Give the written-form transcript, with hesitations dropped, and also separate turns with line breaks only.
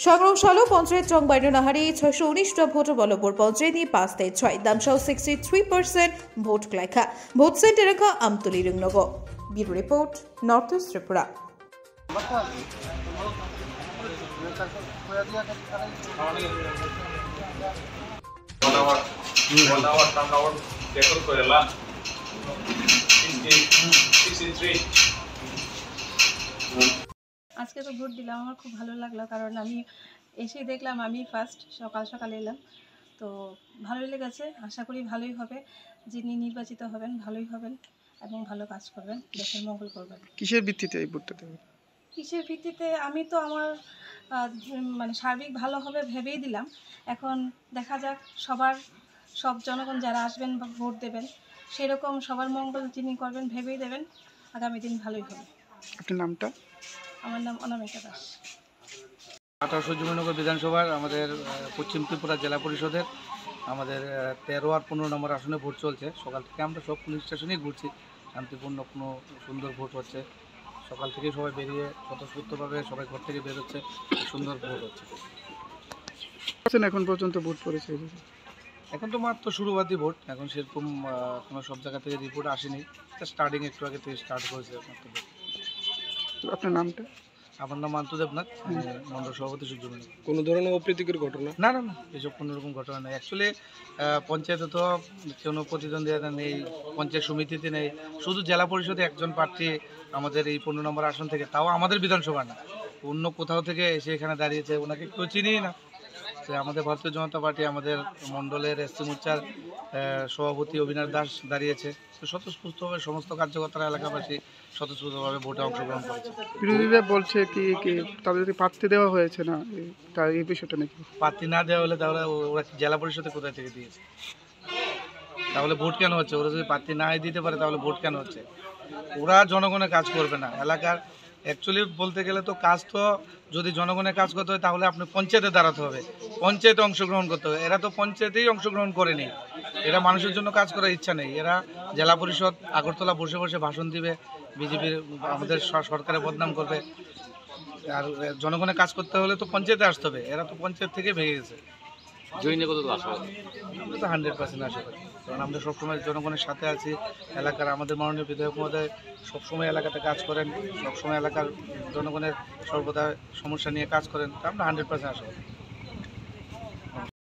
সংগ্রহশালা পঞ্চায়েত চং বাইরনাহারি 619টা ভোট বলপুর পঞ্চায়েত 5/6 দামসাও 63% ভোট লেখা ভোট সেন্টার রেখা Amtali Ringnagar bureau report north east Tripura.
আজকে তো ভোট দিলাম, আমার খুব ভালো লাগলো, কারণ আমি এসে দেখলাম আমি ফার্স্ট সকাল সকাল এলাম, তো ভালোই লেগেছে। আশা করি ভালোই হবে, যিনি নির্বাচিত হবেন ভালোই হবেন এবং ভালো কাজ করবেন, দেশের মঙ্গল করবেন।
কিসের ভিত্তিতে এই ভোটটা দেবেন?
কিসের ভিত্তিতে? আমি তো আমার মানে সার্বিক ভালো হবে ভেবেই দিলাম। এখন দেখা যাক সব জনগণ যারা আসবেন বা ভোট দেবেন সেরকম সবার মঙ্গল যিনি করবেন ভেবেই দেবেন, আগামী দিন ভালোই হবে।
আপনার নামটা?
আমার নাম অনামিকা দাস।
18 জুমিনগর বিধানসভার আমাদের পশ্চিম ত্রিপুরা জেলা পরিষদের আমাদের 13 আর 15 নম্বর আসনে ভোট চলছে। সকাল থেকে আমরা সব পুলিশ স্টেশনেই ঘুরছি, শান্তিপূর্ণ কোনো সুন্দর ভোট হচ্ছে। সকাল থেকে সবাই বেরিয়ে স্বতঃস্ফূর্তভাবে সবাই ঘর থেকে বেরোচ্ছে, সুন্দর ভোট হচ্ছে।
এখন পর্যন্ত ভোট পড়েছে?
এখন তো মাত্র শুরুবাতি ভোট, এখন সেরকম কোনো সব জায়গা থেকে রিপোর্ট আসেনি, স্টার্টিং একটু আগে থেকে স্টার্ট করেছে মাত্র ভোট।
আপনার নামটা?
আমার নাম আন্তু দেবনাথ, মন্ডল সভাপতি সূর্যমণি।
কোনো ধরনের অপ্রীতিকর ঘটনা?
না না না, এসব কোনোরকম ঘটনা নেই। অ্যাকচুয়ালি পঞ্চায়েতে তো কোনো প্রতিদ্বন্দ্বিতা নেই, পঞ্চায়েত সমিতিতে নেই, শুধু জেলা পরিষদে একজন প্রার্থী আমাদের এই 15 নম্বর আসন থেকে, তাও আমাদের বিধানসভা না, অন্য কোথাও থেকে এসে এখানে দাঁড়িয়েছে, ওনাকে কেউ চিনিই না। সে আমাদের ভারতীয় জনতা পার্টি আমাদের মণ্ডলের এসসি মোর্চার সভাপতি অবিনাশ দাস দাঁড়িয়েছে। তো স্বতঃস্ফূর্তভাবে সমস্ত কার্যকর্তারা এলাকাবাসী স্বতঃস্ফূর্তভাবে ভোটে অংশগ্রহণ করেছে।
বিরোধীরা বলছে কি তাদের যদি প্রার্থী দেওয়া হয়েছে না, তার এই বিষয়টা নাকি?
প্রার্থী না দেওয়া হলে তাহলে ওরা জেলা পরিষদে কোথায় থেকে দিয়েছে? তাহলে ভোট কেন হচ্ছে? ওরা যদি প্রার্থী না দিতে পারে তাহলে ভোট কেন হচ্ছে? ওরা জনগণের কাজ করবে না এলাকার। অ্যাকচুয়ালি বলতে গেলে তো কাজ তো যদি জনগণের কাজ করতে হয় তাহলে আপনি পঞ্চায়েতে দাঁড়াতে হবে, পঞ্চায়েতে অংশগ্রহণ করতে হবে। এরা তো পঞ্চায়েতেই অংশগ্রহণ করেনি, এরা মানুষের জন্য কাজ করার ইচ্ছা নেই। এরা জেলা পরিষদ আগরতলা বসে বসে ভাষণ দিবে, বিজেপির আমাদের সরকারের বদনাম করবে। আর জনগণের কাজ করতে হলে তো পঞ্চায়েতে আসতে হবে, এরা তো পঞ্চায়েত থেকে ভেঙে গেছে।
জয়নে কত আশা করি?
100% আশা করি, কারণ আমরা সবসময় জনগণের সাথে আছি। এলাকার আমাদের মাননীয় বিধায়ক মহোদয় সবসময় এলাকাতে কাজ করেন, সবসময় এলাকার জনগণের সর্বদা সমস্যা নিয়ে কাজ করেন, তা আমরা 100% আশা করি।